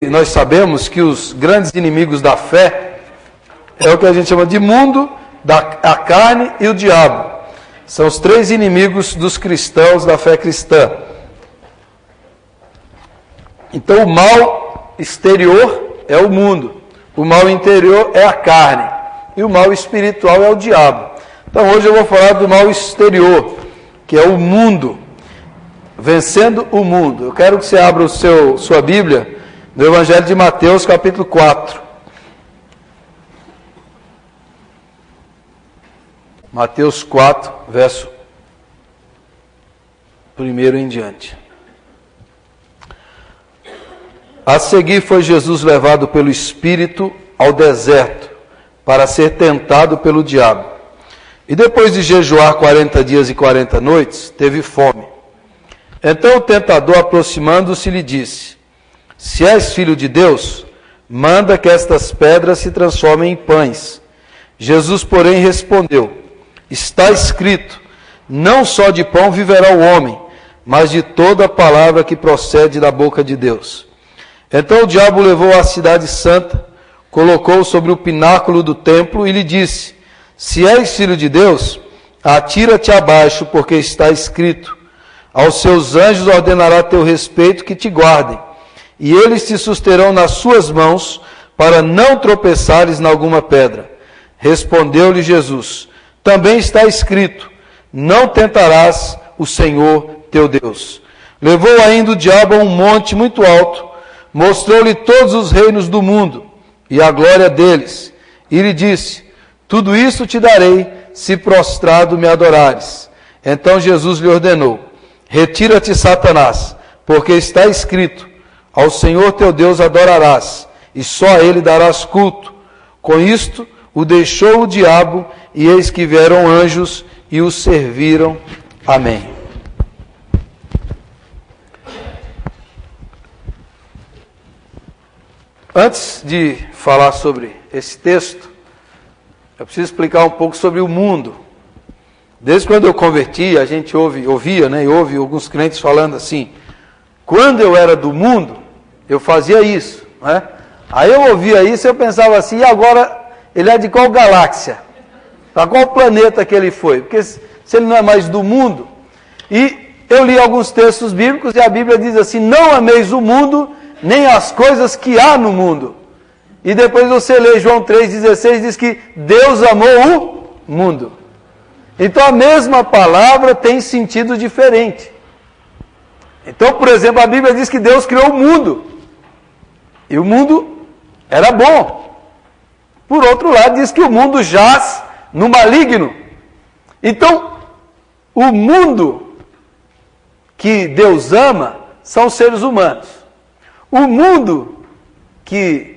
Nós sabemos que os grandes inimigos da fé é o que a gente chama de mundo, a carne e o diabo. São os três inimigos dos cristãos, da fé cristã. Então o mal exterior é o mundo, o mal interior é a carne e o mal espiritual é o diabo. Então hoje eu vou falar do mal exterior, que é o mundo, vencendo o mundo. Eu quero que você abra sua Bíblia no Evangelho de Mateus, capítulo 4. Mateus 4, verso 1 em diante. A seguir foi Jesus levado pelo Espírito ao deserto, para ser tentado pelo diabo. E depois de jejuar 40 dias e 40 noites, teve fome. Então o tentador, aproximando-se, lhe disse: Se és filho de Deus, manda que estas pedras se transformem em pães. Jesus, porém, respondeu: Está escrito, não só de pão viverá o homem, mas de toda a palavra que procede da boca de Deus. Então o diabo o levou à cidade santa, colocou-o sobre o pináculo do templo e lhe disse: Se és filho de Deus, atira-te abaixo, porque está escrito: Aos seus anjos ordenará a teu respeito que te guardem, e eles te susterão nas suas mãos, para não tropeçares em alguma pedra. Respondeu-lhe Jesus: Também está escrito: Não tentarás o Senhor teu Deus. Levou ainda o diabo a um monte muito alto, mostrou-lhe todos os reinos do mundo e a glória deles, e lhe disse: Tudo isso te darei, se prostrado me adorares. Então Jesus lhe ordenou: Retira-te, Satanás, porque está escrito: Ao Senhor teu Deus adorarás, e só a ele darás culto. Com isto o deixou o diabo, e eis que vieram anjos e o serviram. Amém. Antes de falar sobre esse texto, eu preciso explicar um pouco sobre o mundo. Desde quando eu converti, a gente ouvia, né, e ouve alguns crentes falando assim: quando eu era do mundo, eu fazia isso, né? Aí eu ouvia isso e eu pensava assim: e agora ele é de qual galáxia? Para qual planeta que ele foi? Porque se ele não é mais do mundo. E eu li alguns textos bíblicos e a Bíblia diz assim: não ameis o mundo, nem as coisas que há no mundo. E depois você lê João 3,16, diz que Deus amou o mundo. Então a mesma palavra tem sentido diferente. Então, por exemplo, a Bíblia diz que Deus criou o mundo. E o mundo era bom. Por outro lado, diz que o mundo jaz no maligno. Então, o mundo que Deus ama são os seres humanos. O mundo que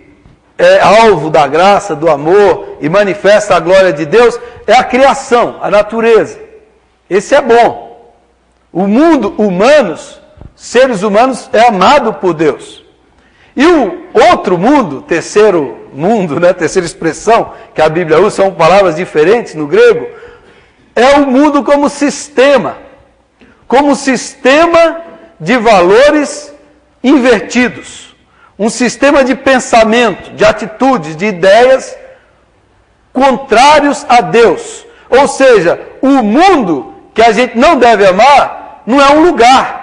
é alvo da graça, do amor e manifesta a glória de Deus é a criação, a natureza. Esse é bom. O mundo, humanos, seres humanos, é amado por Deus. E o outro mundo, terceiro mundo, né, terceira expressão que a Bíblia usa, são palavras diferentes no grego, é o mundo como sistema de valores invertidos, um sistema de pensamento, de atitudes, de ideias contrários a Deus. Ou seja, o mundo que a gente não deve amar não é um lugar.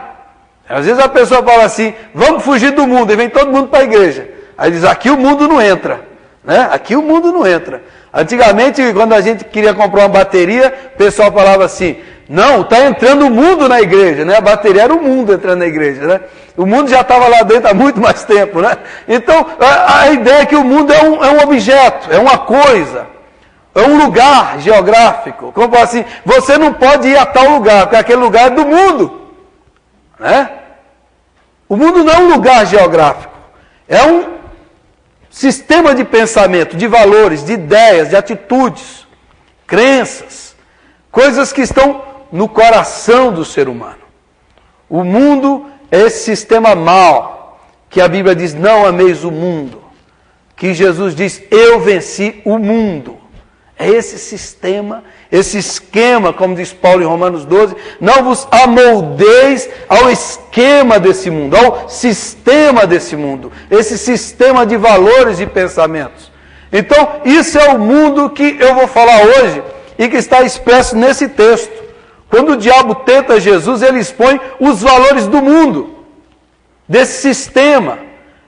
Às vezes a pessoa fala assim: vamos fugir do mundo, e vem todo mundo para a igreja. Aí diz: aqui o mundo não entra, né? Aqui o mundo não entra. Antigamente, quando a gente queria comprar uma bateria, o pessoal falava assim: não, está entrando o mundo na igreja, né? A bateria era o mundo entrando na igreja, né? O mundo já estava lá dentro há muito mais tempo, né? Então, a ideia é que o mundo é um objeto, é uma coisa, é um lugar geográfico. Como fala assim, você não pode ir a tal lugar, porque aquele lugar é do mundo, né? O mundo não é um lugar geográfico, é um sistema de pensamento, de valores, de ideias, de atitudes, crenças, coisas que estão no coração do ser humano. O mundo é esse sistema mau, que a Bíblia diz: não ameis o mundo. Que Jesus diz: eu venci o mundo. É esse sistema, esse esquema, como diz Paulo em Romanos 12, não vos amoldeis ao esquema desse mundo, ao sistema desse mundo, esse sistema de valores e pensamentos. Então, isso é o mundo que eu vou falar hoje e que está expresso nesse texto. Quando o diabo tenta Jesus, ele expõe os valores do mundo, desse sistema,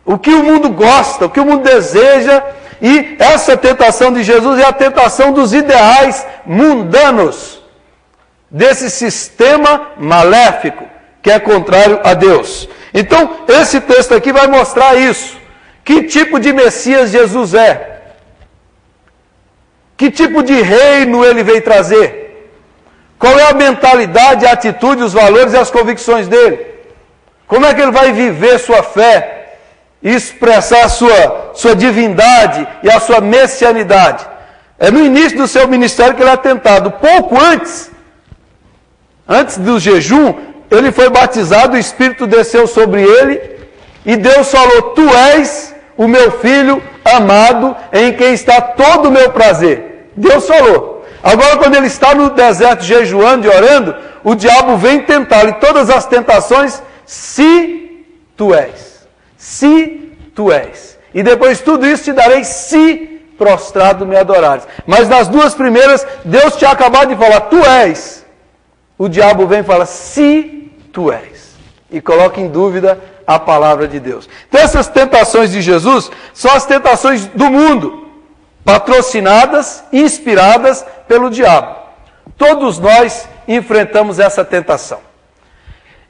o que o mundo gosta, o que o mundo deseja. E essa tentação de Jesus é a tentação dos ideais mundanos, desse sistema maléfico, que é contrário a Deus. Então, esse texto aqui vai mostrar isso. Que tipo de Messias Jesus é? Que tipo de reino ele veio trazer? Qual é a mentalidade, a atitude, os valores e as convicções dele? Como é que ele vai viver sua fé? E expressar a sua divindade e a sua messianidade. É no início do seu ministério que ele é tentado. Pouco antes do jejum, ele foi batizado, o Espírito desceu sobre ele, e Deus falou: tu és o meu filho amado, em quem está todo o meu prazer. Deus falou. Agora, quando ele está no deserto jejuando e orando, o diabo vem tentá-lo, e todas as tentações, se tu és. Se tu és. E depois tudo isso te darei se prostrado me adorares. Mas nas duas primeiras, Deus tinha acabado de falar, tu és. O diabo vem e fala, se tu és. E coloca em dúvida a palavra de Deus. Então essas tentações de Jesus são as tentações do mundo, patrocinadas, inspiradas pelo diabo. Todos nós enfrentamos essa tentação.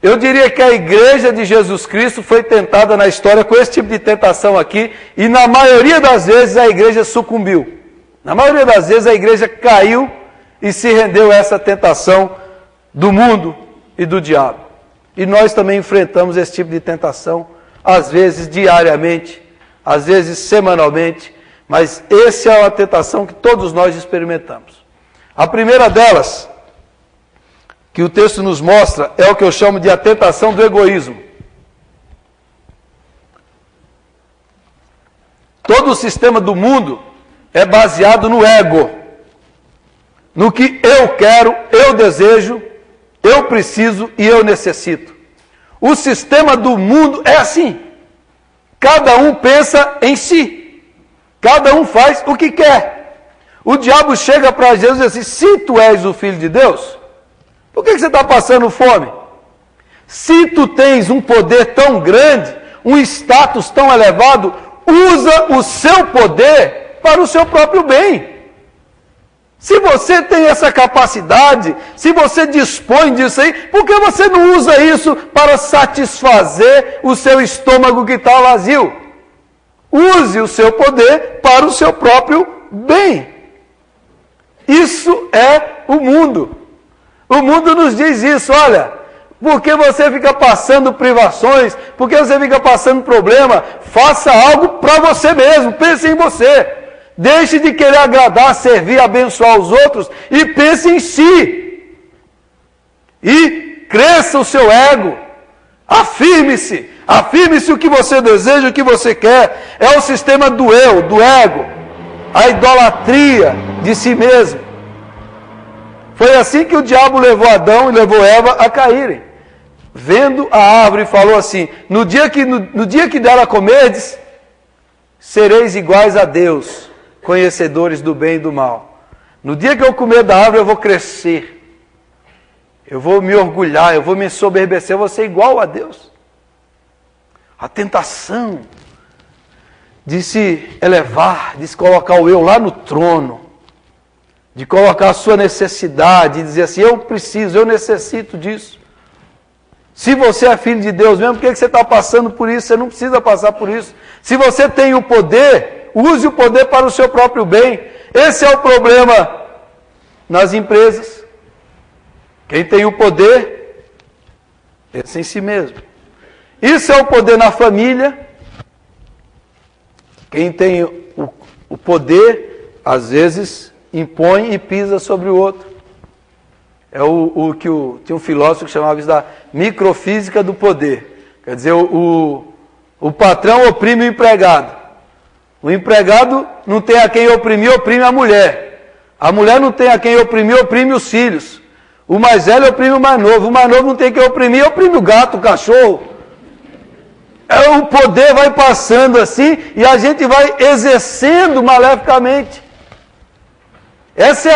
Eu diria que a igreja de Jesus Cristo foi tentada na história com esse tipo de tentação aqui, e na maioria das vezes a igreja sucumbiu. Na maioria das vezes a igreja caiu e se rendeu a essa tentação do mundo e do diabo. E nós também enfrentamos esse tipo de tentação, às vezes diariamente, às vezes semanalmente, mas essa é uma tentação que todos nós experimentamos. A primeira delas, que o texto nos mostra, é o que eu chamo de a tentação do egoísmo. Todo o sistema do mundo é baseado no ego, no que eu quero, eu desejo, eu preciso e eu necessito. O sistema do mundo é assim. Cada um pensa em si. Cada um faz o que quer. O diabo chega para Jesus e diz assim, se tu és o Filho de Deus, por que você está passando fome? Se tu tens um poder tão grande, um status tão elevado, usa o seu poder para o seu próprio bem. Se você tem essa capacidade, se você dispõe disso aí, por que você não usa isso para satisfazer o seu estômago que está vazio? Use o seu poder para o seu próprio bem. Isso é o mundo. O mundo nos diz isso, olha, porque você fica passando privações, porque você fica passando problema, faça algo para você mesmo, pense em você. Deixe de querer agradar, servir, abençoar os outros e pense em si. E cresça o seu ego. Afirme-se. Afirme-se o que você deseja, o que você quer. É o sistema do eu, do ego. A idolatria de si mesmo. Foi assim que o diabo levou Adão e levou Eva a caírem. Vendo a árvore, falou assim, no dia que dela comerdes, sereis iguais a Deus, conhecedores do bem e do mal. No dia que eu comer da árvore, eu vou crescer. Eu vou me orgulhar, eu vou me ensoberbecer, eu vou ser igual a Deus. A tentação de se elevar, de se colocar o eu lá no trono, de colocar a sua necessidade, e dizer assim, eu preciso, eu necessito disso. Se você é filho de Deus mesmo, por que você está passando por isso? Você não precisa passar por isso. Se você tem o poder, use o poder para o seu próprio bem. Esse é o problema nas empresas. Quem tem o poder, pensa em si mesmo. Isso é o poder na família. Quem tem o poder, às vezes, impõe e pisa sobre o outro. É tinha um filósofo que chamava isso da microfísica do poder. Quer dizer, o patrão oprime o empregado. O empregado não tem a quem oprimir, oprime a mulher. A mulher não tem a quem oprimir, oprime os filhos. O mais velho oprime o mais novo. O mais novo não tem quem oprimir, oprime o gato, o cachorro. O poder vai passando assim e a gente vai exercendo maleficamente. Esse é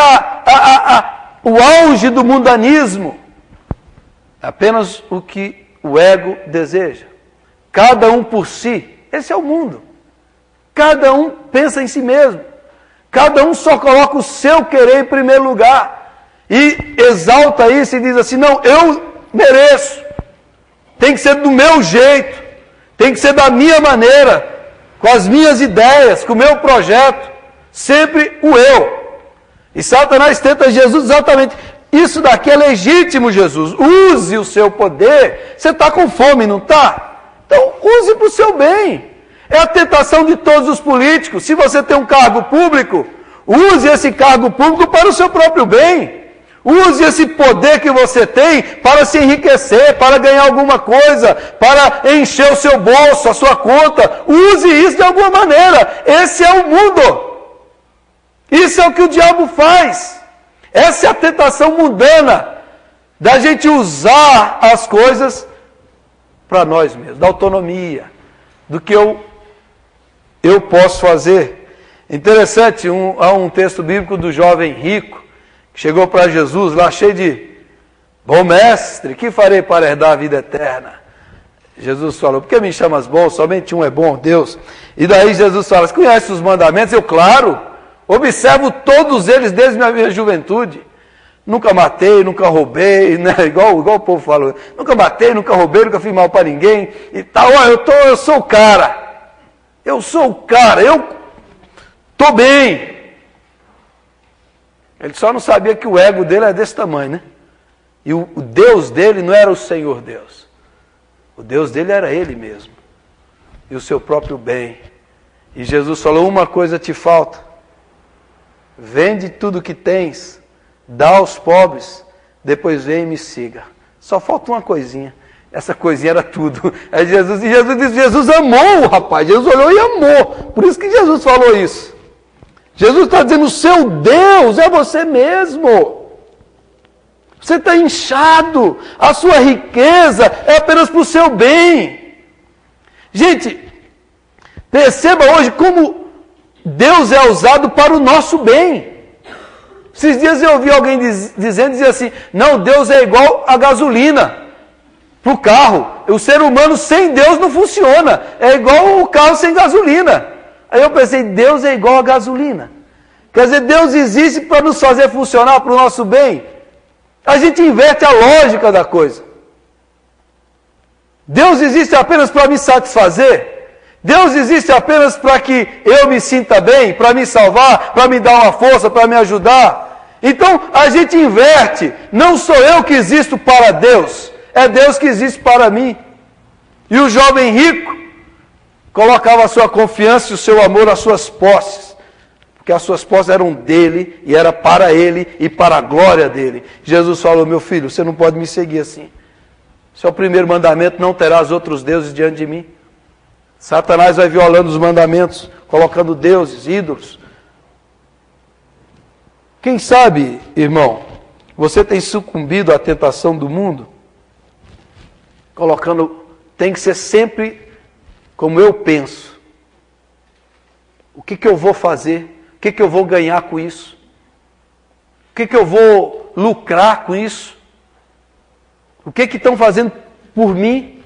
o auge do mundanismo. Apenas o que o ego deseja. Cada um por si. Esse é o mundo. Cada um pensa em si mesmo. Cada um só coloca o seu querer em primeiro lugar. E exalta isso e diz assim, não, eu mereço. Tem que ser do meu jeito. Tem que ser da minha maneira. Com as minhas ideias, com o meu projeto. Sempre o eu. E Satanás tenta Jesus exatamente. Isso daqui é legítimo, Jesus. Use o seu poder. Você está com fome, não está? Então use para o seu bem. É a tentação de todos os políticos. Se você tem um cargo público, use esse cargo público para o seu próprio bem. Use esse poder que você tem para se enriquecer, para ganhar alguma coisa, para encher o seu bolso, a sua conta. Use isso de alguma maneira. Esse é o mundo. Isso é o que o diabo faz. Essa é a tentação mundana da gente usar as coisas para nós mesmos, da autonomia, do que eu posso fazer. Interessante, há um texto bíblico do jovem rico, que chegou para Jesus lá cheio de, bom mestre, que farei para herdar a vida eterna? Jesus falou, por que me chamas bom? Somente um é bom, Deus. E daí Jesus fala, você conhece os mandamentos? Eu, claro, observo todos eles desde a minha juventude. Nunca matei, nunca roubei, né? igual o povo falou. Nunca matei, nunca roubei, nunca fiz mal para ninguém. E tal, eu sou o cara. Eu sou o cara, eu estou bem. Ele só não sabia que o ego dele é desse tamanho, né? E o Deus dele não era o Senhor Deus. O Deus dele era ele mesmo. E o seu próprio bem. E Jesus falou, uma coisa te falta. Vende tudo que tens, dá aos pobres, depois vem e me siga. Só falta uma coisinha. Essa coisinha era tudo. Aí Jesus amou o rapaz. Jesus olhou e amou. Por isso que Jesus falou isso. Jesus está dizendo, o seu Deus é você mesmo. Você está inchado. A sua riqueza é apenas para o seu bem. Gente, perceba hoje como Deus é usado para o nosso bem. Esses dias eu ouvi alguém dizer assim, não, Deus é igual a gasolina para o carro. O ser humano sem Deus não funciona. É igual o carro sem gasolina. Aí eu pensei, Deus é igual a gasolina. Quer dizer, Deus existe para nos fazer funcionar para o nosso bem. A gente inverte a lógica da coisa. Deus existe apenas para me satisfazer. Deus existe apenas para que eu me sinta bem, para me salvar, para me dar uma força, para me ajudar. Então a gente inverte. Não sou eu que existo para Deus. É Deus que existe para mim. E o jovem rico colocava a sua confiança e o seu amor nas suas posses. Porque as suas posses eram dele e era para ele e para a glória dele. Jesus falou, meu filho, você não pode me seguir assim. Esse é o primeiro mandamento, não terás outros deuses diante de mim. Satanás vai violando os mandamentos, colocando deuses, ídolos. Quem sabe, irmão, você tem sucumbido à tentação do mundo? Colocando, tem que ser sempre como eu penso. O que eu vou fazer? O que eu vou ganhar com isso? O que eu vou lucrar com isso? O que estão fazendo por mim?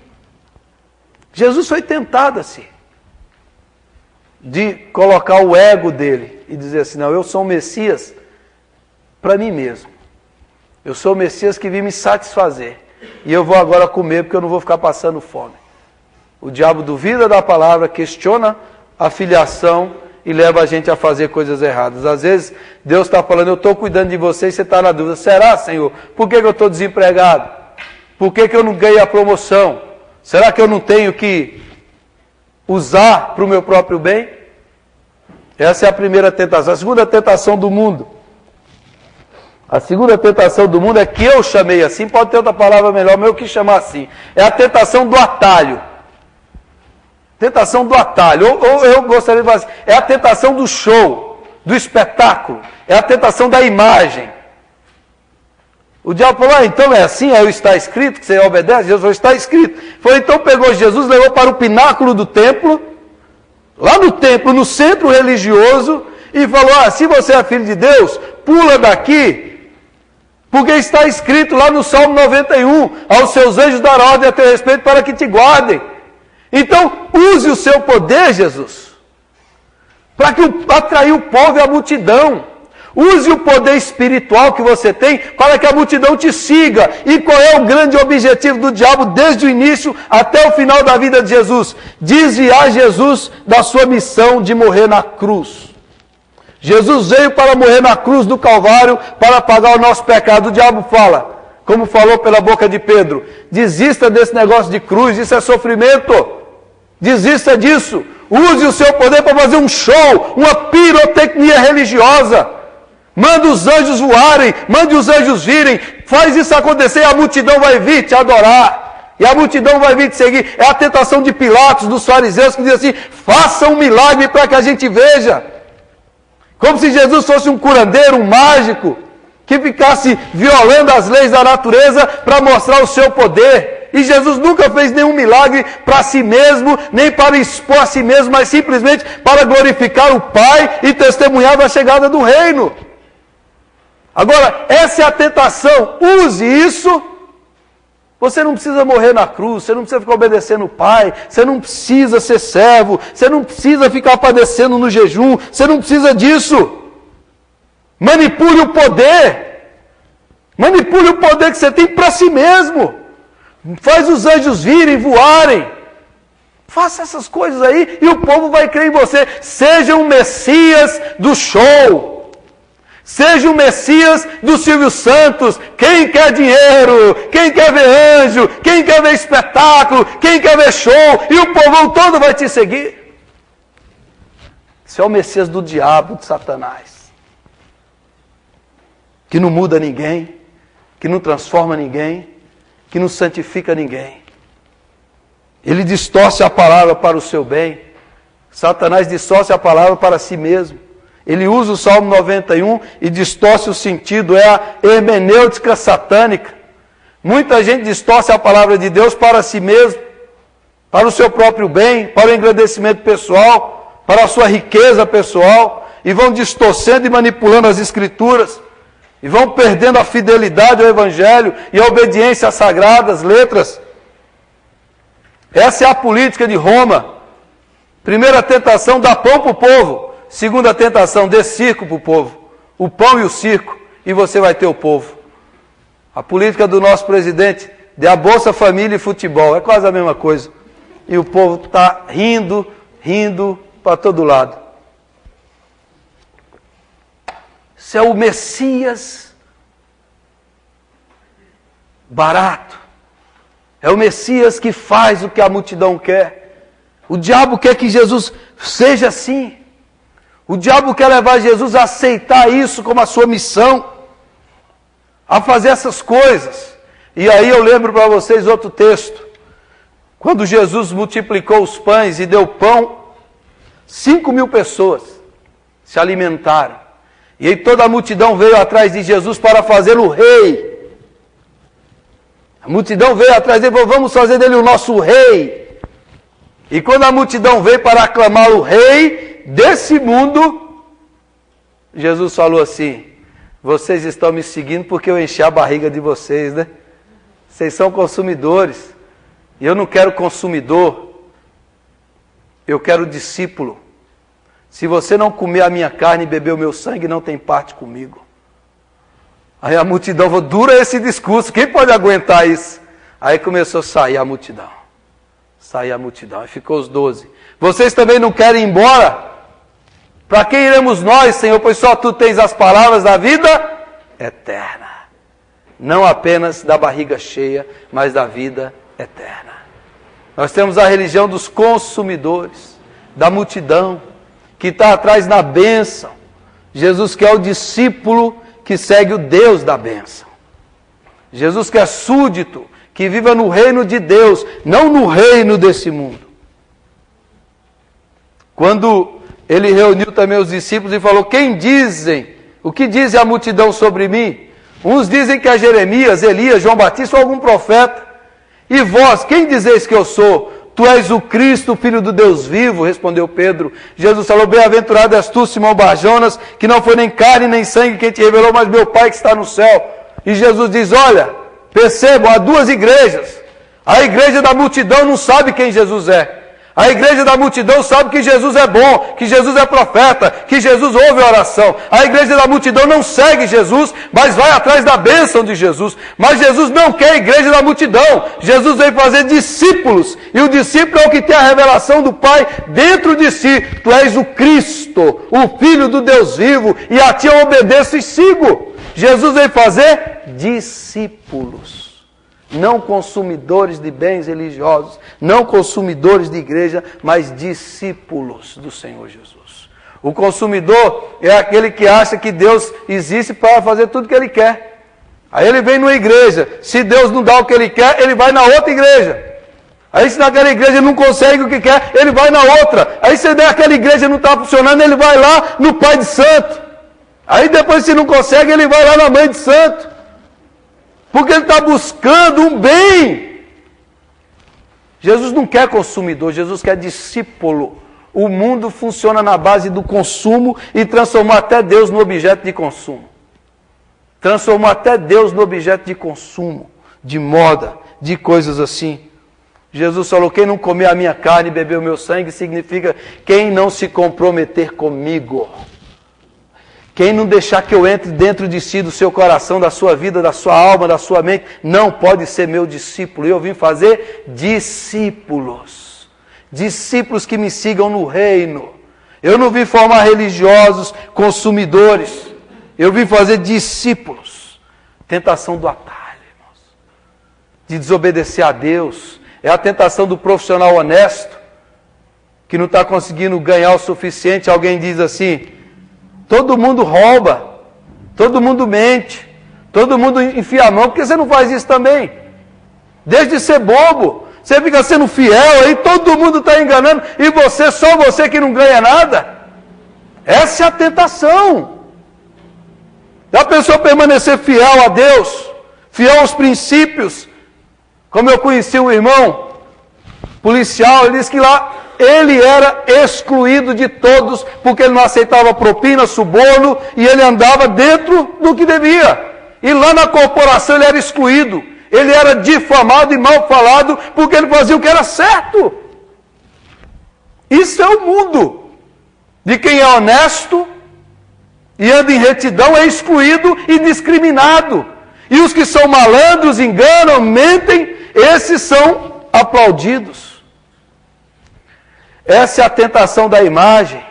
Jesus foi tentado assim, de colocar o ego dele e dizer assim, não, eu sou o Messias para mim mesmo. Eu sou o Messias que vim me satisfazer. E eu vou agora comer porque eu não vou ficar passando fome. O diabo duvida da palavra, questiona a filiação e leva a gente a fazer coisas erradas. Às vezes Deus está falando, eu estou cuidando de você e você está na dúvida. Será, Senhor? Por que eu estou desempregado? Por que eu não ganhei a promoção? Será que eu não tenho que usar para o meu próprio bem? Essa é a primeira tentação. A segunda tentação do mundo. A segunda tentação do mundo é que eu chamei assim, pode ter outra palavra melhor, mas eu quis chamar assim. É a tentação do atalho. Tentação do atalho. Ou eu gostaria de falar assim, é a tentação do show. do espetáculo, é a tentação da imagem. O diabo falou, então é assim, aí está escrito, que você obedece, Jesus falou, está escrito. Foi, então pegou Jesus, levou para o pináculo do templo, lá no templo, no centro religioso, e falou, se você é filho de Deus, pula daqui, porque está escrito lá no Salmo 91, aos seus anjos dar ordem a teu respeito para que te guardem. Então, use o seu poder, Jesus, para atrair o povo e a multidão. Use o poder espiritual que você tem para que a multidão te siga. E qual é o grande objetivo do diabo desde o início até o final da vida de Jesus? Desviar Jesus da sua missão de morrer na cruz. Jesus veio para morrer na cruz do Calvário para pagar o nosso pecado. O diabo fala, como falou pela boca de Pedro, desista desse negócio de cruz, isso é sofrimento. Desista disso. Use o seu poder para fazer um show, uma pirotecnia religiosa. Manda os anjos voarem, mande os anjos virem, faz isso acontecer e a multidão vai vir te adorar. E a multidão vai vir te seguir. É a tentação de Pilatos, dos fariseus, que diz assim, faça um milagre para que a gente veja. Como se Jesus fosse um curandeiro, um mágico, que ficasse violando as leis da natureza para mostrar o seu poder. E Jesus nunca fez nenhum milagre para si mesmo, nem para expor a si mesmo, mas simplesmente para glorificar o Pai e testemunhar da chegada do reino. Agora, essa é a tentação, use isso. Você não precisa morrer na cruz, você não precisa ficar obedecendo o Pai, você não precisa ser servo, você não precisa ficar padecendo no jejum, você não precisa disso. Manipule o poder que você tem para si mesmo. Faz os anjos virem, voarem. Faça essas coisas aí e o povo vai crer em você. Seja um Messias do show. Seja o Messias do Silvio Santos. Quem quer dinheiro? Quem quer ver anjo? Quem quer ver espetáculo? Quem quer ver show? E o povão todo vai te seguir. Você é o Messias do diabo, de Satanás. Que não muda ninguém. Que não transforma ninguém. Que não santifica ninguém. Ele distorce a palavra para o seu bem. Satanás distorce a palavra para si mesmo. Ele usa o Salmo 91 e distorce o sentido, é a hermenêutica satânica. Muita gente distorce a palavra de Deus para si mesmo, para o seu próprio bem, para o engrandecimento pessoal, para a sua riqueza pessoal, e vão distorcendo e manipulando as Escrituras, e vão perdendo a fidelidade ao Evangelho e a obediência às sagradas letras. Essa é a política de Roma. Primeira tentação, dá pão para o povo. Segunda tentação, dê circo para o povo. O pão e o circo, e você vai ter o povo. A política do nosso presidente, dê a Bolsa Família e futebol, é quase a mesma coisa. E o povo está rindo para todo lado. Isso é o Messias barato. É o Messias que faz o que a multidão quer. O diabo quer que Jesus seja assim. O diabo quer levar Jesus a aceitar isso como a sua missão, a fazer essas coisas. E aí eu lembro para vocês outro texto. Quando Jesus multiplicou os pães e deu pão, 5.000 pessoas se alimentaram. E aí toda a multidão veio atrás de Jesus para fazê-lo rei. A multidão veio atrás dele e falou, vamos fazer dele o nosso rei. E quando a multidão veio para aclamar o rei desse mundo, Jesus falou assim, vocês estão me seguindo porque eu enchi a barriga de vocês, né? Vocês são consumidores. E eu não quero consumidor, eu quero discípulo. Se você não comer a minha carne e beber o meu sangue, não tem parte comigo. Aí a multidão falou, dura esse discurso, quem pode aguentar isso? Aí começou a sair a multidão. E ficou os 12. Vocês também não querem ir embora? Para quem iremos nós, Senhor? Pois só Tu tens as palavras da vida eterna. Não apenas da barriga cheia, mas da vida eterna. Nós temos a religião dos consumidores, da multidão, que está atrás na bênção. Jesus que é o discípulo que segue o Deus da bênção. Jesus que é súdito, que viva no reino de Deus, não no reino desse mundo. Quando ele reuniu também os discípulos e falou: o que dizem a multidão sobre mim? Uns dizem que é Jeremias, Elias, João Batista ou algum profeta. E vós, quem dizeis que eu sou? Tu és o Cristo, o Filho do Deus vivo, respondeu Pedro. Jesus falou: bem-aventurado és tu, Simão Barjonas, que não foi nem carne nem sangue quem te revelou, mas meu Pai que está no céu. E Jesus diz: olha, percebam, há duas igrejas. A igreja da multidão não sabe quem Jesus é. A igreja da multidão sabe que Jesus é bom, que Jesus é profeta, que Jesus ouve a oração. A igreja da multidão não segue Jesus, mas vai atrás da bênção de Jesus. Mas Jesus não quer a igreja da multidão. Jesus veio fazer discípulos. E o discípulo é o que tem a revelação do Pai dentro de si. Tu és o Cristo, o Filho do Deus vivo, e a ti eu obedeço e sigo. Jesus veio fazer discípulos. Não consumidores de bens religiosos, não consumidores de igreja, mas discípulos do Senhor Jesus. O consumidor é aquele que acha que Deus existe para fazer tudo o que Ele quer. Aí ele vem numa igreja, se Deus não dá o que Ele quer, ele vai na outra igreja. Aí se naquela igreja ele não consegue o que quer, ele vai na outra. Aí se naquela igreja não está funcionando, ele vai lá no Pai de Santo. Aí depois se não consegue, ele vai lá na Mãe de Santo. Porque ele está buscando um bem. Jesus não quer consumidor, Jesus quer discípulo. O mundo funciona na base do consumo e transformou até Deus no objeto de consumo. Transformou até Deus no objeto de consumo, de moda, de coisas assim. Jesus falou: quem não comer a minha carne e beber o meu sangue, significa quem não se comprometer comigo. Quem não deixar que eu entre dentro de si, do seu coração, da sua vida, da sua alma, da sua mente, não pode ser meu discípulo. Eu vim fazer discípulos. Discípulos que me sigam no reino. Eu não vim formar religiosos, consumidores. Eu vim fazer discípulos. Tentação do atalho, irmãos. De desobedecer a Deus. É a tentação do profissional honesto, que não está conseguindo ganhar o suficiente. Alguém diz assim: todo mundo rouba, todo mundo mente, todo mundo enfia a mão, por que você não faz isso também? Desde ser bobo, você fica sendo fiel, aí todo mundo está enganando, e você, só você que não ganha nada. Essa é a tentação. Da pessoa permanecer fiel a Deus, fiel aos princípios. Como eu conheci um irmão policial, ele disse que lá ele era excluído de todos, porque ele não aceitava propina, suborno, e ele andava dentro do que devia. E lá na corporação ele era excluído, ele era difamado e mal falado, porque ele fazia o que era certo. Isso é o mundo. De quem é honesto e anda em retidão é excluído e discriminado. E os que são malandros, enganam, mentem, esses são aplaudidos. Essa é a tentação da imagem.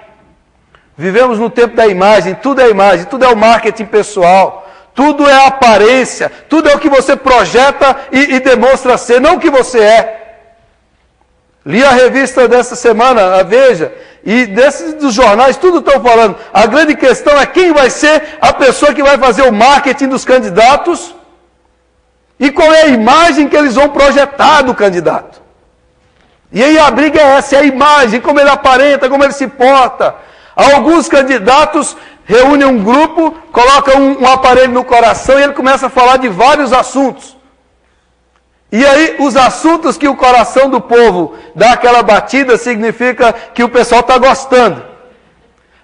Vivemos no tempo da imagem, tudo é imagem, tudo é o marketing pessoal, tudo é aparência, tudo é o que você projeta e demonstra ser, não o que você é. Li a revista dessa semana, a Veja, e dos jornais, tudo estão falando. A grande questão é quem vai ser a pessoa que vai fazer o marketing dos candidatos e qual é a imagem que eles vão projetar do candidato. E aí a briga é essa, é a imagem, como ele aparenta, como ele se porta. Alguns candidatos reúnem um grupo, colocam um aparelho no coração e ele começa a falar de vários assuntos. E aí os assuntos que o coração do povo dá aquela batida, significa que o pessoal está gostando.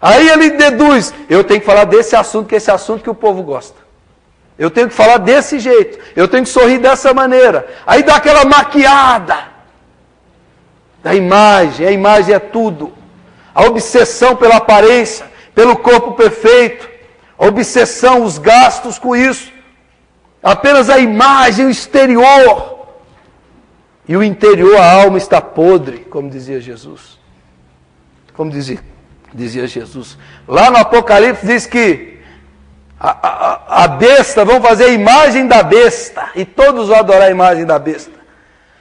Aí ele deduz: eu tenho que falar desse assunto, que é esse assunto que o povo gosta. Eu tenho que falar desse jeito, eu tenho que sorrir dessa maneira. Aí dá aquela maquiada da imagem, a imagem é tudo. A obsessão pela aparência, pelo corpo perfeito, a obsessão, os gastos com isso. Apenas a imagem, o exterior. E o interior, a alma está podre, como dizia Jesus. Como dizia Jesus. Lá no Apocalipse diz que a besta, vão fazer a imagem da besta, e todos vão adorar a imagem da besta.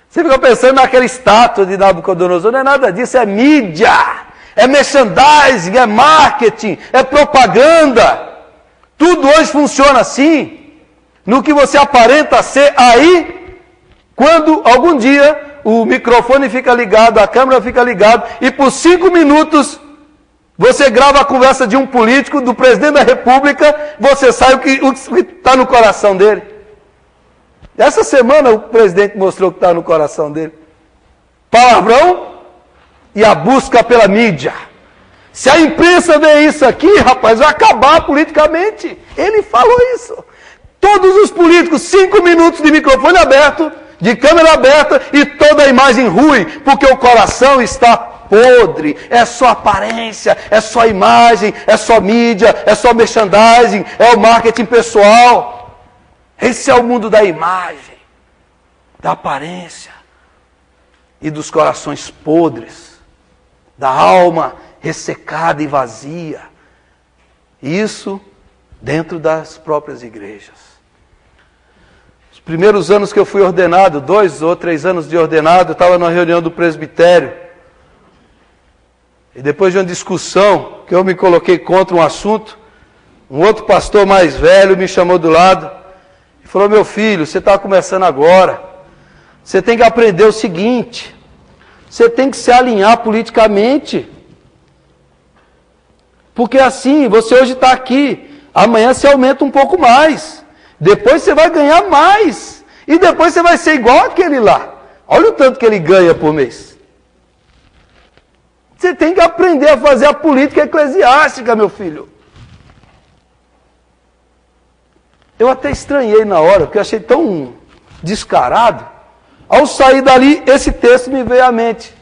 Você fica pensando naquela estátua de Nabucodonosor, não é nada disso, é mídia, é merchandising, é marketing, é propaganda. Tudo hoje funciona assim, no que você aparenta ser. Aí, quando algum dia o microfone fica ligado, a câmera fica ligada, e por 5 minutos Você grava a conversa de um político, do presidente da república, você sabe o que está no coração dele. Essa semana o presidente mostrou o que está no coração dele. Palavrão e a busca pela mídia. Se a imprensa vê isso aqui, rapaz, vai acabar politicamente. Ele falou isso. Todos os políticos, 5 minutos de microfone aberto, de câmera aberta e toda a imagem ruim, porque o coração está podre, é só aparência, é só imagem, é só mídia, é só merchandising, é o marketing pessoal. Esse é o mundo da imagem, da aparência e dos corações podres, da alma ressecada e vazia. Isso dentro das próprias igrejas. Os primeiros anos que eu fui ordenado, 2 ou 3 anos de ordenado, eu estava numa reunião do presbitério. E depois de uma discussão, que eu me coloquei contra um assunto, um outro pastor mais velho me chamou do lado e falou: meu filho, você está começando agora, você tem que aprender o seguinte, você tem que se alinhar politicamente, porque assim, você hoje está aqui, amanhã você aumenta um pouco mais, depois você vai ganhar mais, e depois você vai ser igual aquele lá. Olha o tanto que ele ganha por mês. Você tem que aprender a fazer a política eclesiástica, meu filho. Eu até estranhei na hora, porque eu achei tão descarado. Ao sair dali, esse texto me veio à mente.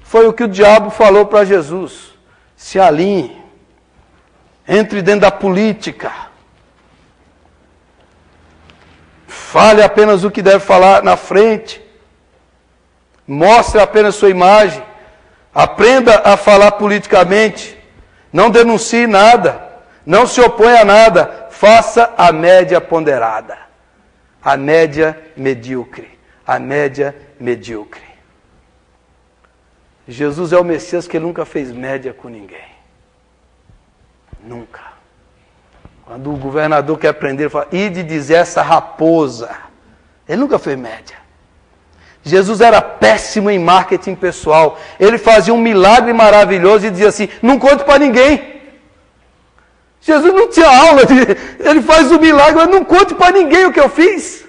Foi o que o diabo falou para Jesus. Se alinhe. Entre dentro da política. Fale apenas o que deve falar na frente. Mostre apenas sua imagem. Aprenda a falar politicamente. Não denuncie nada. Não se oponha a nada. Faça a média ponderada. A média medíocre. A média medíocre. Jesus é o Messias que ele nunca fez média com ninguém. Nunca. Quando o governador quer prender, ele fala: ide dizer essa raposa. Ele nunca fez média. Jesus era péssimo em marketing pessoal. Ele fazia um milagre maravilhoso e dizia assim: não conte para ninguém. Jesus não tinha aula. Ele faz o milagre, mas não conte para ninguém o que eu fiz.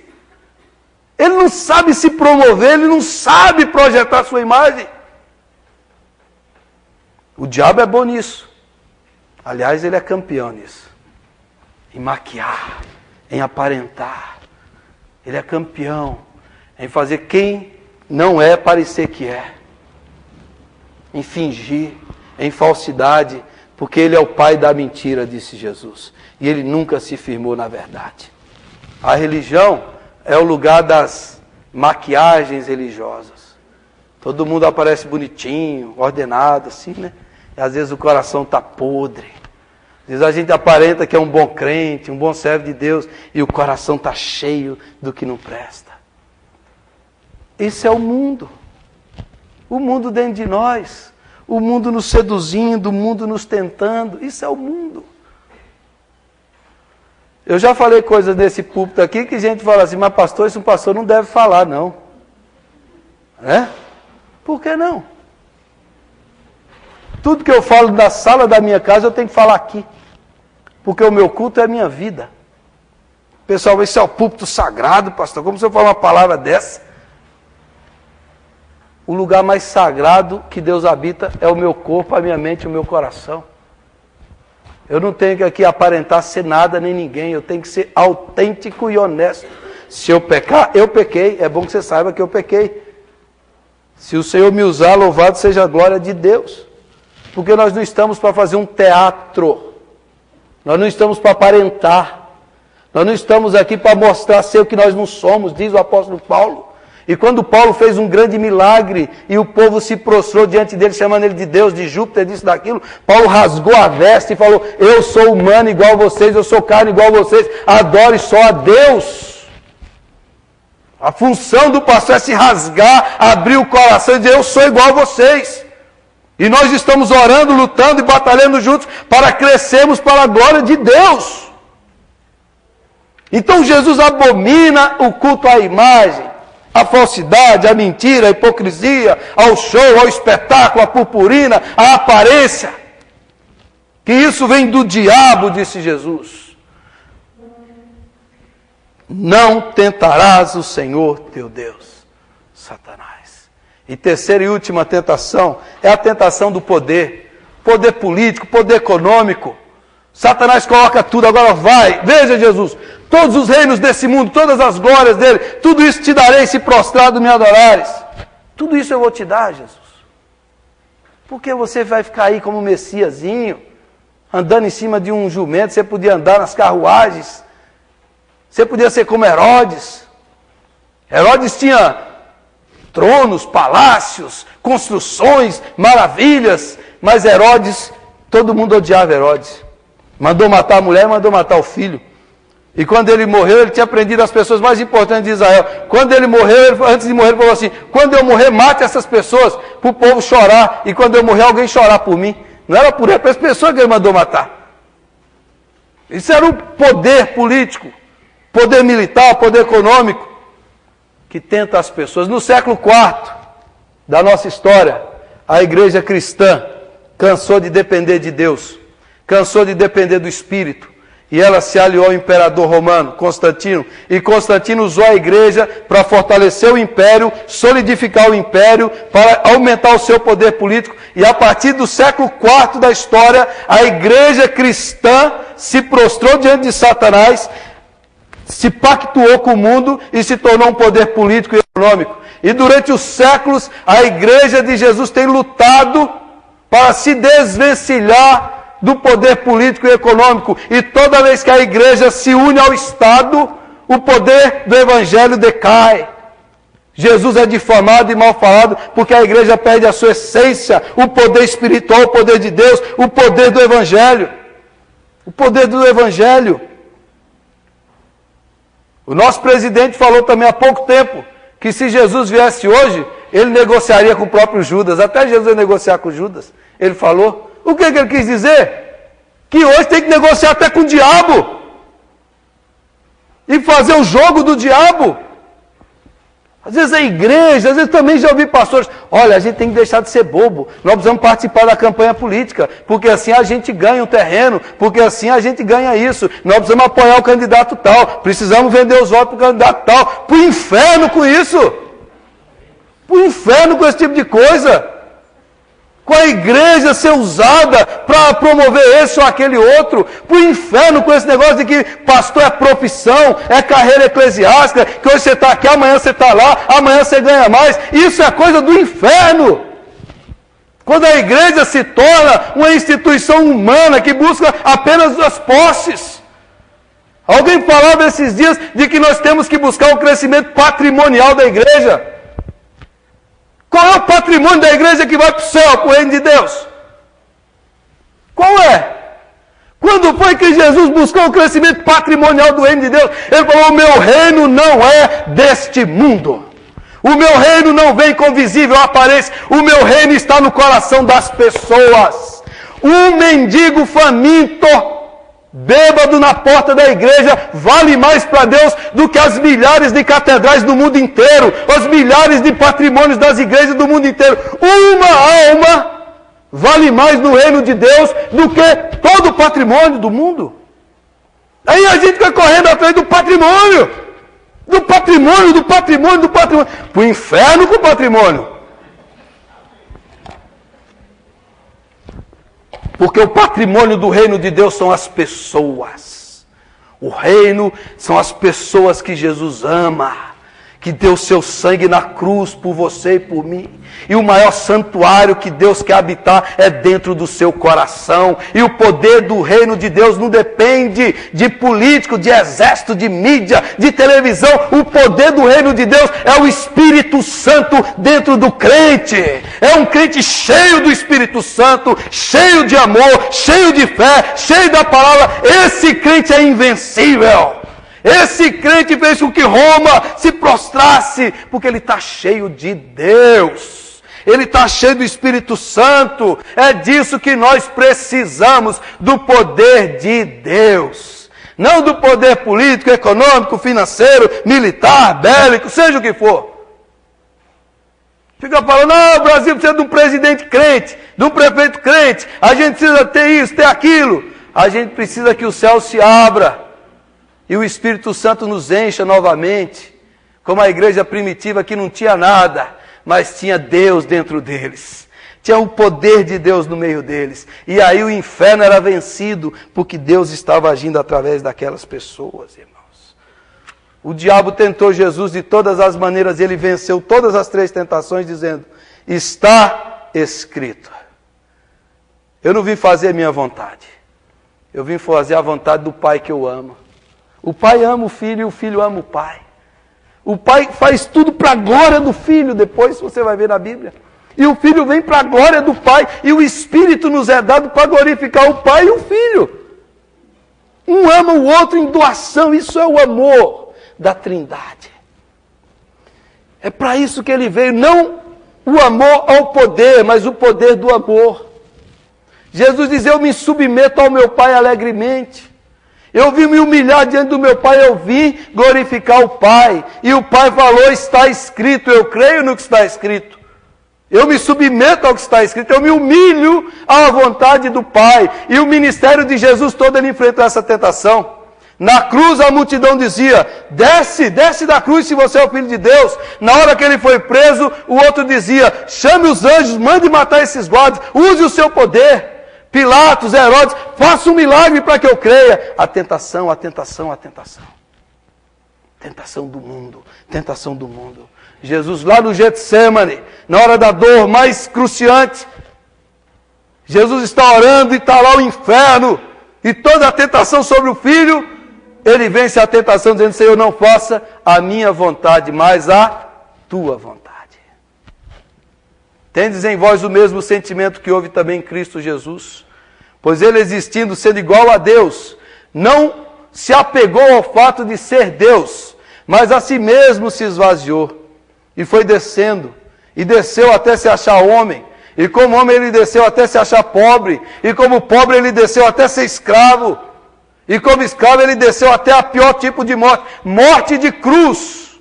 Ele não sabe se promover, ele não sabe projetar sua imagem. O diabo é bom nisso. Aliás, ele é campeão nisso. Em maquiar, em aparentar. Ele é campeão em fazer quem não é parecer que é. Em fingir, em falsidade, porque ele é o pai da mentira, disse Jesus. E ele nunca se firmou na verdade. A religião é o lugar das maquiagens religiosas. Todo mundo aparece bonitinho, ordenado, assim, né? E às vezes o coração está podre. Às vezes a gente aparenta que é um bom crente, um bom servo de Deus, e o coração está cheio do que não presta. Esse é o mundo. O mundo dentro de nós. O mundo nos seduzindo, o mundo nos tentando. Isso é o mundo. Eu já falei coisas nesse púlpito aqui que a gente fala assim: mas pastor, isso um pastor não deve falar, não. É? Por que não? Tudo que eu falo na sala da minha casa, eu tenho que falar aqui. Porque o meu culto é a minha vida. Pessoal, esse é o púlpito sagrado, pastor. Como se eu falar uma palavra dessa? O lugar mais sagrado que Deus habita é o meu corpo, a minha mente e o meu coração. Eu não tenho que aqui aparentar ser nada nem ninguém. Eu tenho que ser autêntico e honesto. Se eu pecar, eu pequei. É bom que você saiba que eu pequei. Se o Senhor me usar, louvado seja a glória de Deus. Porque nós não estamos para fazer um teatro. Nós não estamos para aparentar. Nós não estamos aqui para mostrar ser o que nós não somos, diz o apóstolo Paulo. E quando Paulo fez um grande milagre e o povo se prostrou diante dele, chamando ele de Deus, de Júpiter, disso, daquilo, Paulo rasgou a veste e falou: eu sou humano igual a vocês, eu sou carne igual a vocês, adore só a Deus. A função do pastor é se rasgar, abrir o coração e dizer: eu sou igual a vocês. E nós estamos orando, lutando e batalhando juntos para crescermos para a glória de Deus. Então Jesus abomina o culto à imagem, a falsidade, a mentira, a hipocrisia, ao show, ao espetáculo, a purpurina, a aparência. que isso vem do diabo, disse Jesus. Não tentarás o Senhor teu Deus, Satanás. E terceira e última tentação é a tentação do poder. Poder político, poder econômico. Satanás coloca tudo, agora vai, veja Jesus, todos os reinos desse mundo, todas as glórias dele, tudo isso te darei se prostrado me adorares. Tudo isso eu vou te dar, Jesus. Porque você vai ficar aí como Messiazinho, andando em cima de um jumento, você podia andar nas carruagens, você podia ser como Herodes. Herodes tinha tronos, palácios, construções, maravilhas, mas Herodes, todo mundo odiava Herodes. Mandou matar a mulher, mandou matar o filho. E quando ele morreu, ele tinha prendido as pessoas mais importantes de Israel. Quando ele morreu, antes de morrer, ele falou assim: quando eu morrer, mate essas pessoas, para o povo chorar. E quando eu morrer, alguém chorar por mim. Não era por ele, para as pessoas que ele mandou matar. Isso era o poder político, poder militar, poder econômico, que tenta as pessoas. No século IV da nossa história, a igreja cristã cansou de depender de Deus, cansou de depender do Espírito, e ela se aliou ao imperador romano, Constantino, e Constantino usou a igreja para fortalecer o império, solidificar o império, para aumentar o seu poder político, e a partir do século IV da história, a igreja cristã se prostrou diante de Satanás, se pactuou com o mundo e se tornou um poder político e econômico. E durante os séculos, a igreja de Jesus tem lutado para se desvencilhar do poder político e econômico. E toda vez que a igreja se une ao Estado, o poder do Evangelho decai. Jesus é difamado e mal falado porque a igreja perde a sua essência, o poder espiritual, o poder de Deus, o poder do Evangelho. O poder do Evangelho. O nosso presidente falou também há pouco tempo que se Jesus viesse hoje, ele negociaria com o próprio Judas. Até Jesus ia negociar com Judas. Ele falou. O que ele quis dizer? Que hoje tem que negociar até com o diabo. E fazer o jogo do diabo. Às vezes a igreja, às vezes também já ouvi pastores, olha, a gente tem que deixar de ser bobo, nós precisamos participar da campanha política, porque assim a gente ganha um terreno, porque assim a gente ganha isso, nós precisamos apoiar o candidato tal, precisamos vender os votos para o candidato tal, para o inferno com isso, para o inferno com esse tipo de coisa. Com a igreja ser usada para promover esse ou aquele outro, para o inferno com esse negócio de que pastor é profissão, é carreira eclesiástica, que hoje você está aqui, amanhã você está lá, amanhã você ganha mais. Isso é coisa do inferno. Quando a igreja se torna uma instituição humana que busca apenas as posses. Alguém falava esses dias de que nós temos que buscar o crescimento patrimonial da igreja. Qual é o patrimônio da igreja que vai para o céu, para o reino de Deus? Qual é? Quando foi que Jesus buscou o crescimento patrimonial do reino de Deus? Ele falou, o meu reino não é deste mundo. O meu reino não vem com visível aparência. O meu reino está no coração das pessoas. Um mendigo faminto, bêbado na porta da igreja, vale mais para Deus do que as milhares de catedrais do mundo inteiro, os milhares de patrimônios das igrejas do mundo inteiro. Uma alma vale mais no reino de Deus do que todo o patrimônio do mundo. Aí a gente vai correndo atrás do patrimônio, para o inferno com o patrimônio. Porque o patrimônio do reino de Deus são as pessoas. O reino são as pessoas que Jesus ama, que deu seu sangue na cruz por você e por mim. E o maior santuário que Deus quer habitar é dentro do seu coração. E o poder do reino de Deus não depende de político, de exército, de mídia, de televisão. O poder do reino de Deus é o Espírito Santo dentro do crente. É um crente cheio do Espírito Santo, cheio de amor, cheio de fé, cheio da palavra. Esse crente é invencível. Esse crente fez com que Roma se prostrasse, porque ele está cheio de Deus. Ele está cheio do Espírito Santo. É disso que nós precisamos, do poder de Deus. Não do poder político, econômico, financeiro, militar, bélico, seja o que for. Fica falando, o Brasil precisa de um presidente crente, de um prefeito crente, a gente precisa ter isso, ter aquilo. A gente precisa que o céu se abra e o Espírito Santo nos encha novamente, como a igreja primitiva que não tinha nada, mas tinha Deus dentro deles. Tinha o poder de Deus no meio deles. E aí o inferno era vencido, porque Deus estava agindo através daquelas pessoas, irmãos. O diabo tentou Jesus de todas as maneiras, ele venceu todas as 3 tentações, dizendo, está escrito. Eu não vim fazer a minha vontade. Eu vim fazer a vontade do Pai que eu amo. O Pai ama o Filho e o Filho ama o Pai. O Pai faz tudo para a glória do Filho, depois você vai ver na Bíblia. E o Filho vem para a glória do Pai. E o Espírito nos é dado para glorificar o Pai e o Filho. Um ama o outro em doação. Isso é o amor da Trindade. É para isso que ele veio. Não o amor ao poder, mas o poder do amor. Jesus diz, eu me submeto ao meu Pai alegremente. Eu vim me humilhar diante do meu Pai, eu vim glorificar o Pai. E o Pai falou, está escrito, eu creio no que está escrito. Eu me submeto ao que está escrito, eu me humilho à vontade do Pai. E o ministério de Jesus todo, ele enfrentou essa tentação. Na cruz a multidão dizia, desce da cruz se você é o Filho de Deus. Na hora que ele foi preso, o outro dizia, chame os anjos, mande matar esses guardas, use o seu poder. Pilatos, Herodes, faça um milagre para que eu creia. A tentação, a tentação, a tentação. Tentação do mundo, tentação do mundo. Jesus lá no Getsemane, na hora da dor mais cruciante, Jesus está orando e está lá o inferno, e toda a tentação sobre o Filho, ele vence a tentação dizendo, Senhor, não faça a minha vontade, mas a tua vontade. Tendes em vós o mesmo sentimento que houve também em Cristo Jesus, pois ele existindo, sendo igual a Deus, não se apegou ao fato de ser Deus, mas a si mesmo se esvaziou, e foi descendo, e desceu até se achar homem, e como homem ele desceu até se achar pobre, e como pobre ele desceu até ser escravo, e como escravo ele desceu até a pior tipo de morte, morte de cruz,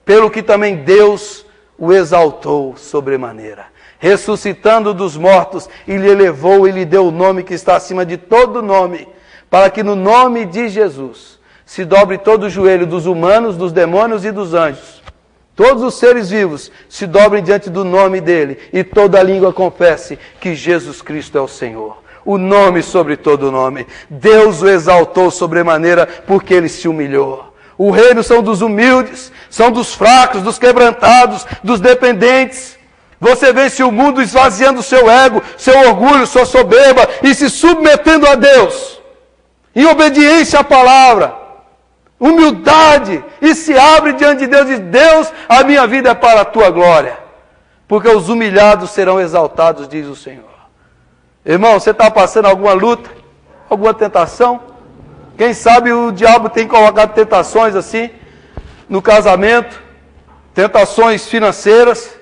pelo que também Deus o exaltou sobremaneira, ressuscitando dos mortos, e lhe elevou e lhe deu o nome que está acima de todo nome, para que no nome de Jesus se dobre todo o joelho dos humanos, dos demônios e dos anjos. Todos os seres vivos se dobrem diante do nome dele, e toda a língua confesse que Jesus Cristo é o Senhor. O nome sobre todo nome. Deus o exaltou sobremaneira, porque ele se humilhou. O reino são dos humildes, são dos fracos, dos quebrantados, dos dependentes. Você vence o mundo esvaziando seu ego, seu orgulho, sua soberba, e se submetendo a Deus, em obediência à palavra, humildade, e se abre diante de Deus e diz, Deus, a minha vida é para a tua glória, porque os humilhados serão exaltados, diz o Senhor. Irmão, você está passando alguma luta, alguma tentação? Quem sabe o diabo tem colocado tentações assim, no casamento, tentações financeiras,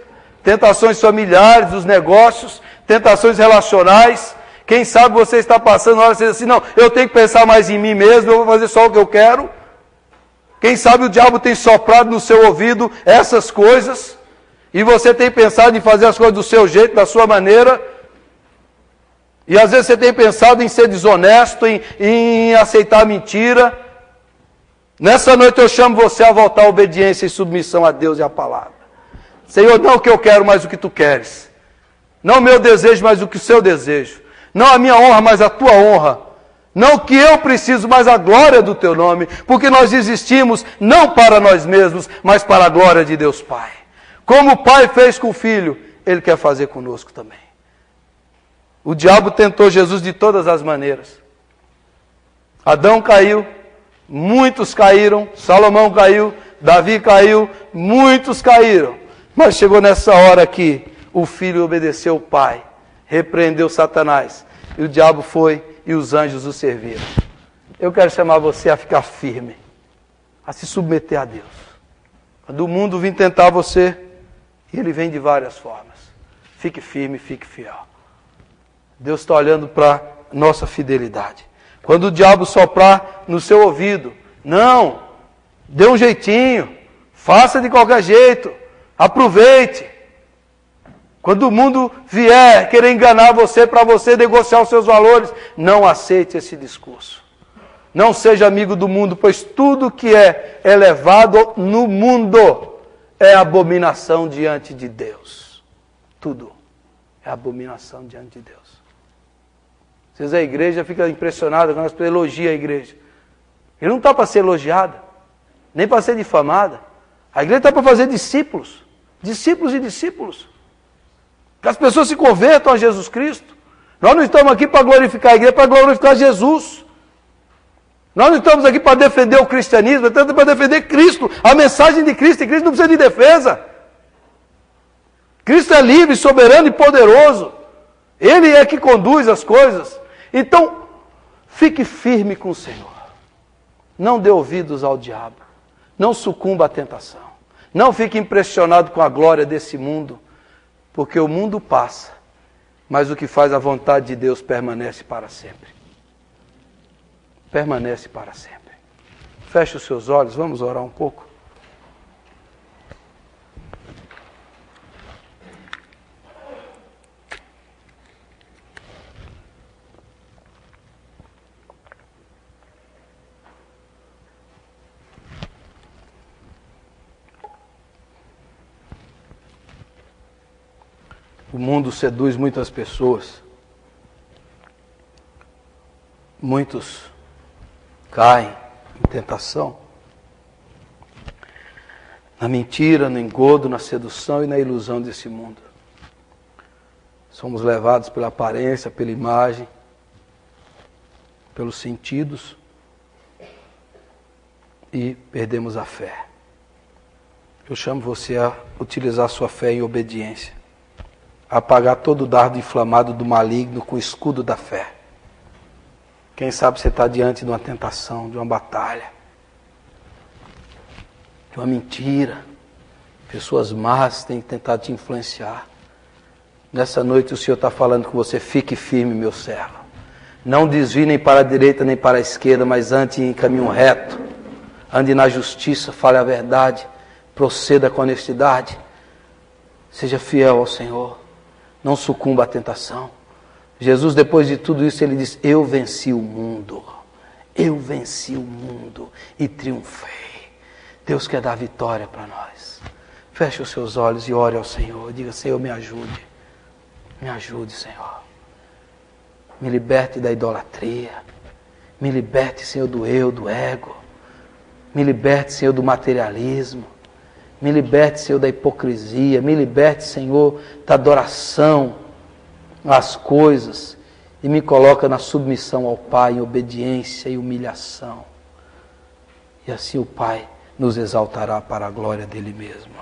tentações familiares, dos negócios, tentações relacionais. Quem sabe você está passando, hora você diz assim, não, eu tenho que pensar mais em mim mesmo, eu vou fazer só o que eu quero. Quem sabe o diabo tem soprado no seu ouvido essas coisas, e você tem pensado em fazer as coisas do seu jeito, da sua maneira, e às vezes você tem pensado em ser desonesto, em aceitar mentira. Nessa noite eu chamo você a voltar à obediência e submissão a Deus e à palavra. Senhor, não o que eu quero, mas o que tu queres. Não o meu desejo, mas o que o seu desejo. Não a minha honra, mas a tua honra. Não o que eu preciso, mas a glória do teu nome. Porque nós existimos não para nós mesmos, mas para a glória de Deus Pai. Como o Pai fez com o Filho, Ele quer fazer conosco também. O diabo tentou Jesus de todas as maneiras. Adão caiu, muitos caíram, Salomão caiu, Davi caiu, muitos caíram. Mas chegou nessa hora que o Filho obedeceu o Pai, repreendeu Satanás, e o diabo foi e os anjos o serviram. Eu quero chamar você a ficar firme, a se submeter a Deus. Quando o mundo vir tentar você, ele vem de várias formas. Fique firme, fique fiel. Deus está olhando para nossa fidelidade. Quando o diabo soprar no seu ouvido, não, dê um jeitinho, faça de qualquer jeito, Aproveite. Quando o mundo vier querer enganar você para você negociar os seus valores, não aceite esse discurso. Não seja amigo do mundo, pois tudo que é elevado no mundo é abominação diante de Deus. Tudo é abominação diante de Deus. Às vezes a igreja fica impressionada quando as pessoas elogiam a igreja. Ele não está para ser elogiada, nem para ser difamada. A igreja está para fazer discípulos. Discípulos e discípulos. Que as pessoas se convertam a Jesus Cristo. Nós não estamos aqui para glorificar a igreja, para glorificar Jesus. Nós não estamos aqui para defender o cristianismo, estamos para defender Cristo, a mensagem de Cristo, e Cristo não precisa de defesa. Cristo é livre, soberano e poderoso. Ele é que conduz as coisas. Então, fique firme com o Senhor. Não dê ouvidos ao diabo. Não sucumba à tentação. Não fique impressionado com a glória desse mundo, porque o mundo passa, mas o que faz a vontade de Deus permanece para sempre. Permanece para sempre. Feche os seus olhos, vamos orar um pouco. O mundo seduz muitas pessoas. Muitos caem em tentação. Na mentira, no engodo, na sedução e na ilusão desse mundo. Somos levados pela aparência, pela imagem, pelos sentidos e perdemos a fé. Eu chamo você a utilizar a sua fé em obediência. Apagar todo o dardo inflamado do maligno com o escudo da fé. Quem sabe você está diante de uma tentação, de uma batalha, de uma mentira. Pessoas más têm tentado te influenciar. Nessa noite o Senhor está falando com você, fique firme, meu servo. Não desvie nem para a direita nem para a esquerda, mas ande em caminho reto. Ande na justiça, fale a verdade, proceda com honestidade. Seja fiel ao Senhor. Não sucumba à tentação. Jesus, depois de tudo isso, ele diz, eu venci o mundo. Eu venci o mundo e triunfei. Deus quer dar vitória para nós. Feche os seus olhos e ore ao Senhor. Diga, Senhor, me ajude. Me ajude, Senhor. Me liberte da idolatria. Me liberte, Senhor, do eu, do ego. Me liberte, Senhor, do materialismo. Me liberte, Senhor, da hipocrisia. Me liberte, Senhor, da adoração às coisas. E me coloca na submissão ao Pai, em obediência e humilhação. E assim o Pai nos exaltará para a glória dele mesmo.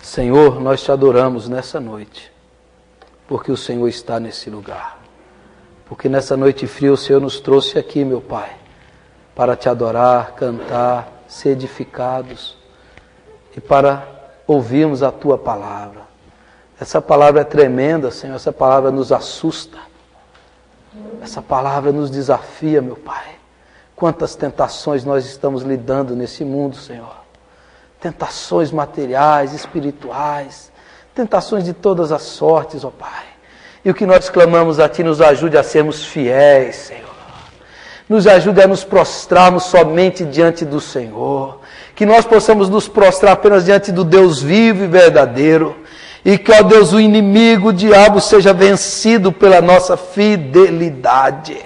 Senhor, nós te adoramos nessa noite, porque o Senhor está nesse lugar. Porque nessa noite fria o Senhor nos trouxe aqui, meu Pai, para te adorar, cantar, ser edificados e para ouvirmos a tua palavra. Essa palavra é tremenda, Senhor, essa palavra nos assusta. Essa palavra nos desafia, meu Pai. Quantas tentações nós estamos lidando nesse mundo, Senhor. Tentações materiais, espirituais, tentações de todas as sortes, ó Pai. E o que nós clamamos a Ti, nos ajude a sermos fiéis, Senhor. Nos ajude a nos prostrarmos somente diante do Senhor. Que nós possamos nos prostrar apenas diante do Deus vivo e verdadeiro. E que, ó Deus, o inimigo, o diabo, seja vencido pela nossa fidelidade.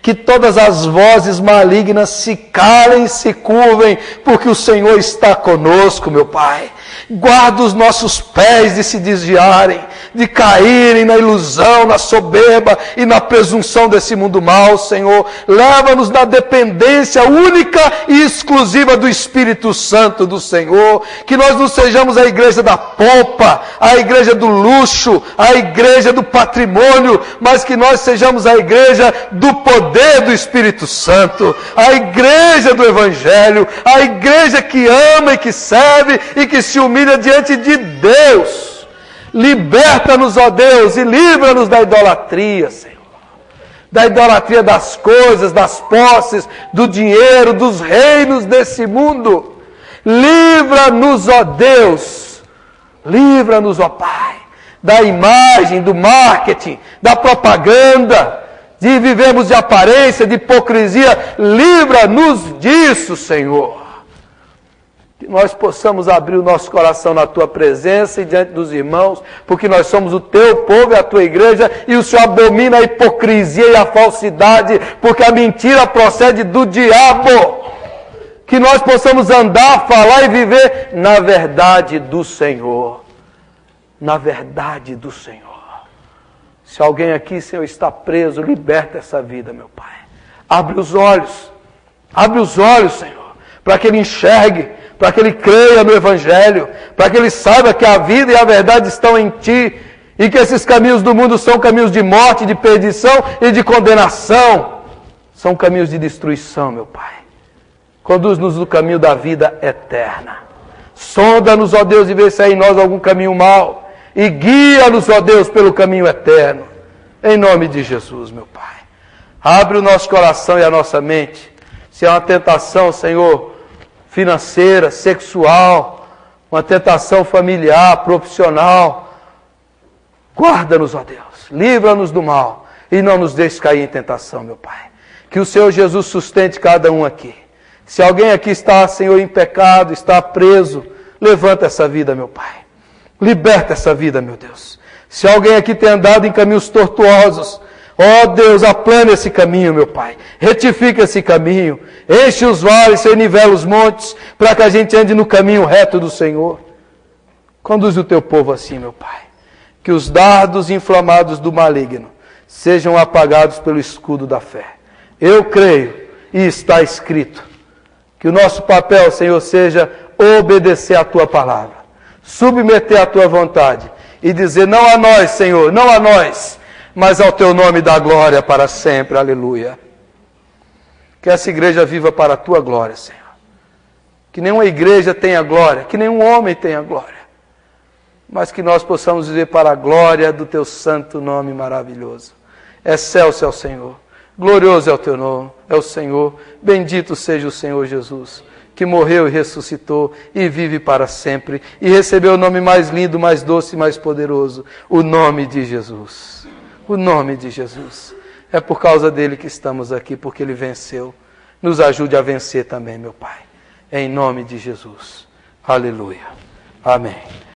Que todas as vozes malignas se calem e se curvem, porque o Senhor está conosco, meu Pai. Guarda os nossos pés de se desviarem, de caírem na ilusão, na soberba e na presunção desse mundo mau, Senhor. Leva-nos na dependência única e exclusiva do Espírito Santo do Senhor. Que nós não sejamos a igreja da pompa, a igreja do luxo, a igreja do patrimônio, mas que nós sejamos a igreja do poder do Espírito Santo, a igreja do Evangelho, a igreja que ama e que serve e que se humilha diante de Deus. Liberta-nos, ó Deus, e livra-nos da idolatria, Senhor. da idolatria das coisas, das posses, do dinheiro, dos reinos desse mundo. Livra-nos, ó Deus, livra-nos, ó Pai, da imagem, do marketing, da propaganda, de vivermos de aparência, de hipocrisia. Livra-nos disso, Senhor. Que nós possamos abrir o nosso coração na Tua presença e diante dos irmãos, porque nós somos o Teu povo e a Tua igreja, e o Senhor abomina a hipocrisia e a falsidade, porque a mentira procede do diabo. Que nós possamos andar, falar e viver na verdade do Senhor. Na verdade do Senhor. Se alguém aqui, Senhor, está preso, liberta essa vida, meu Pai. Abre os olhos, Senhor, para que ele enxergue, para que ele creia no Evangelho, para que ele saiba que a vida e a verdade estão em Ti, e que esses caminhos do mundo são caminhos de morte, de perdição e de condenação. São caminhos de destruição, meu Pai. Conduz-nos no caminho da vida eterna. Sonda-nos, ó Deus, e vê se há em nós algum caminho mau. E guia-nos, ó Deus, pelo caminho eterno. Em nome de Jesus, meu Pai. Abre o nosso coração e a nossa mente. Se é uma tentação, Senhor, financeira, sexual, uma tentação familiar, profissional, guarda-nos, ó Deus. Livra-nos do mal e não nos deixe cair em tentação, meu Pai. Que o Senhor Jesus sustente cada um aqui. Se alguém aqui está, Senhor, em pecado, está preso, levanta essa vida, meu Pai. Liberta essa vida, meu Deus. Se alguém aqui tem andado em caminhos tortuosos, ó Deus, aplana esse caminho, meu Pai. Retifica esse caminho. Enche os vales, Senhor, nivela os montes, para que a gente ande no caminho reto do Senhor. Conduz o teu povo assim, meu Pai. Que os dardos inflamados do maligno sejam apagados pelo escudo da fé. Eu creio, e está escrito. Que o nosso papel, Senhor, seja obedecer a Tua palavra, submeter a Tua vontade e dizer não a nós, Senhor, não a nós, mas ao Teu nome da glória para sempre. Aleluia. Que essa igreja viva para a Tua glória, Senhor. Que nenhuma igreja tenha glória, que nenhum homem tenha glória, mas que nós possamos viver para a glória do Teu santo nome maravilhoso. Excelso é o Senhor. Glorioso é o Teu nome, é o Senhor. Bendito seja o Senhor Jesus, que morreu e ressuscitou e vive para sempre. E recebeu o nome mais lindo, mais doce e mais poderoso. O nome de Jesus. O nome de Jesus. É por causa dele que estamos aqui, porque ele venceu. Nos ajude a vencer também, meu Pai. Em nome de Jesus. Aleluia. Amém.